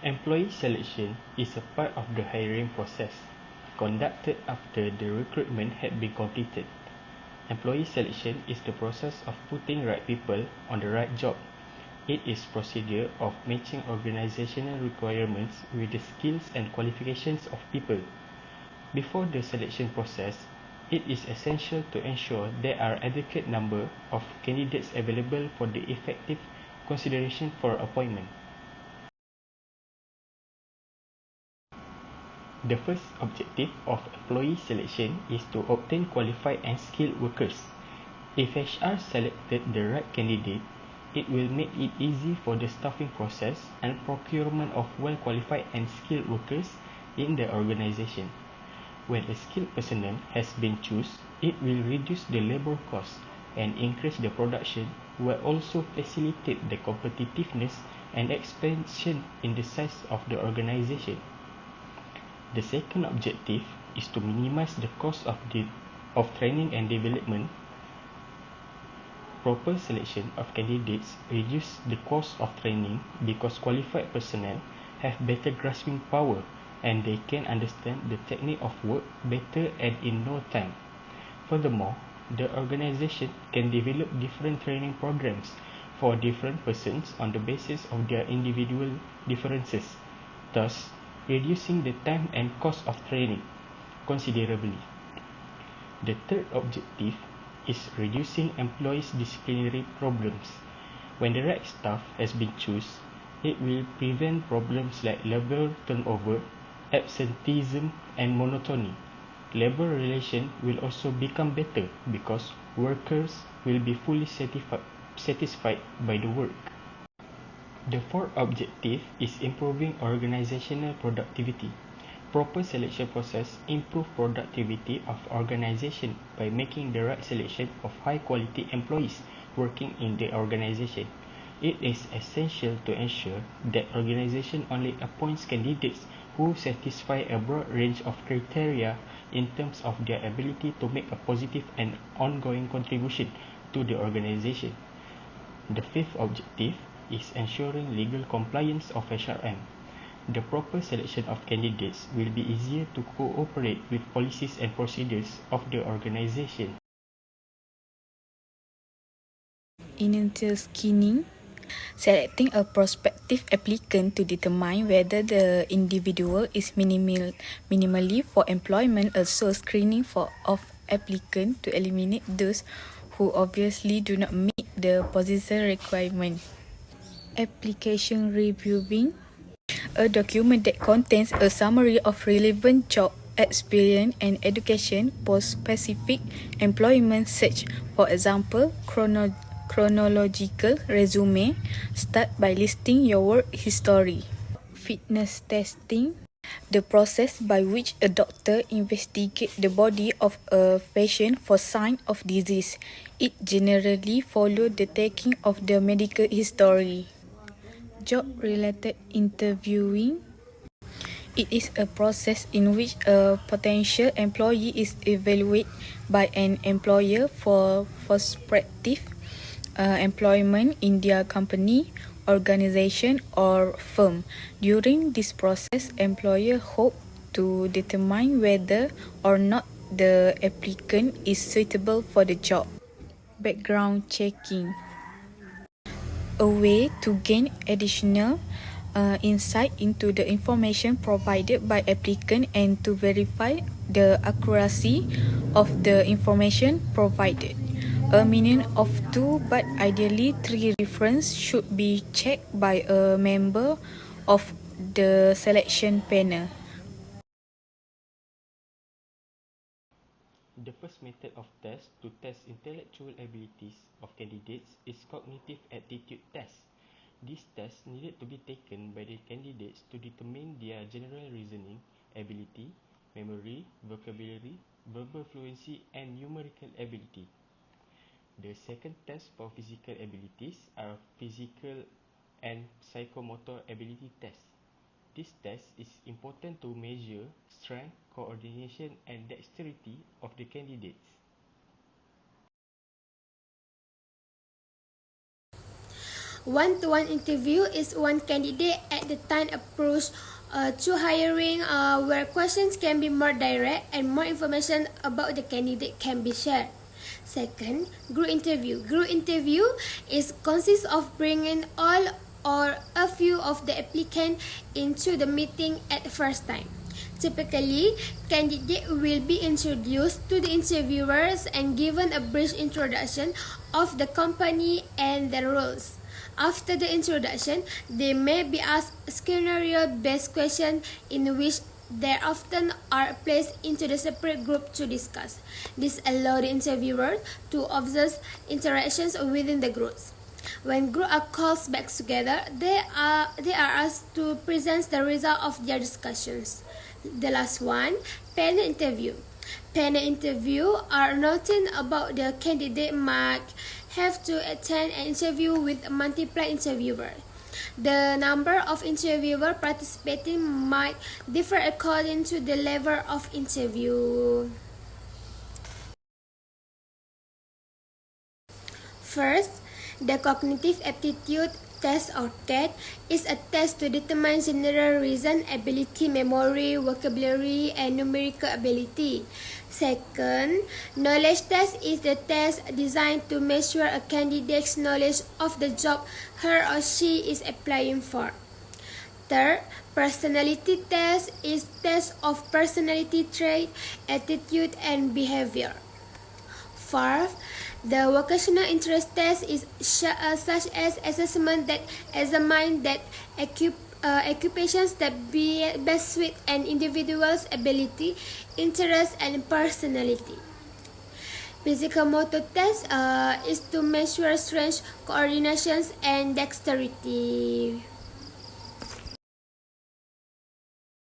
Employee selection is a part of the hiring process, conducted after the recruitment had been completed. Employee selection is the process of putting right people on the right job. It is procedure of matching organizational requirements with the skills and qualifications of people. Before the selection process, it is essential to ensure there are adequate number of candidates available for the effective consideration for appointment. The first objective of employee selection is to obtain qualified and skilled workers. If HR selected the right candidate, it will make it easy for the staffing process and procurement of well-qualified and skilled workers in the organization. When a skilled personnel has been chosen, it will reduce the labor cost and increase the production, while also facilitate the competitiveness and expansion in the size of the organization. The second objective is to minimize the cost of training and development. Proper selection of candidates reduce the cost of training because qualified personnel have better grasping power and they can understand the technique of work better and in no time. Furthermore, the organization can develop different training programs for different persons on the basis of their individual differences, thus reducing the time and cost of training considerably. The third objective is reducing employees' disciplinary problems. When the right staff has been chosen, it will prevent problems like labor turnover, absenteeism, and monotony. Labor relations will also become better because workers will be fully satisfied by the work. The fourth objective is improving organizational productivity. Proper selection process improve productivity of organization by making the right selection of high quality employees working in the organization. It is essential to ensure that organization only appoints candidates who satisfy a broad range of criteria in terms of their ability to make a positive and ongoing contribution to the organization. The fifth objective is ensuring legal compliance of HRM. The proper selection of candidates will be easier to cooperate with policies and procedures of the organization. Initial screening, selecting a prospective applicant to determine whether the individual is minimally for employment, also screening of applicant to eliminate those who obviously do not meet the position requirement. Application reviewing, a document that contains a summary of relevant job experience and education for specific employment search. For example, chronological resume. Start by listing your work history. Fitness testing, the process by which a doctor investigates the body of a patient for signs of disease. It generally follows the taking of the medical history. Job-related interviewing, it is a process in which a potential employee is evaluated by an employer for prospective employment in their company, organization, or firm. During this process, employer hope to determine whether or not the applicant is suitable for the job. Background checking, a way to gain additional insight into the information provided by applicant and to verify the accuracy of the information provided. A minimum of 2 but ideally 3 references should be checked by a member of the selection panel. The first method of test to test intellectual abilities of candidates is cognitive aptitude test. This test needed to be taken by the candidates to determine their general reasoning ability, memory, vocabulary, verbal fluency, and numerical ability. The second test for physical abilities are physical and psychomotor ability tests. This test is important to measure strength, coordination, and dexterity of the candidates. One-to-one interview is one candidate at the time approach to hiring where questions can be more direct and more information about the candidate can be shared. Second, group interview. Group interview consists of bringing all or a few of the applicants into the meeting at the first time. Typically, candidates will be introduced to the interviewers and given a brief introduction of the company and the roles. After the introduction, they may be asked scenario-based questions in which they often are placed into the separate group to discuss. This allows the interviewer to observe interactions within the groups. When groups are called back together, they are asked to present the result of their discussions. The last one, panel interview. Panel interview are nothing about the candidate might have to attend an interview with multiple interviewers. The number of interviewers participating might differ according to the level of interview. First, the cognitive aptitude test or CAT is a test to determine general reason ability, memory, vocabulary, and numerical ability. Second, knowledge test is the test designed to measure a candidate's knowledge of the job her or she is applying for. Third, personality test is test of personality trait, attitude, and behavior. Fourth, the vocational interest test is such as assessment that examine that occupations that best suit an individual's ability, interest, and personality. Physical motor test is to measure strength, coordination, and dexterity.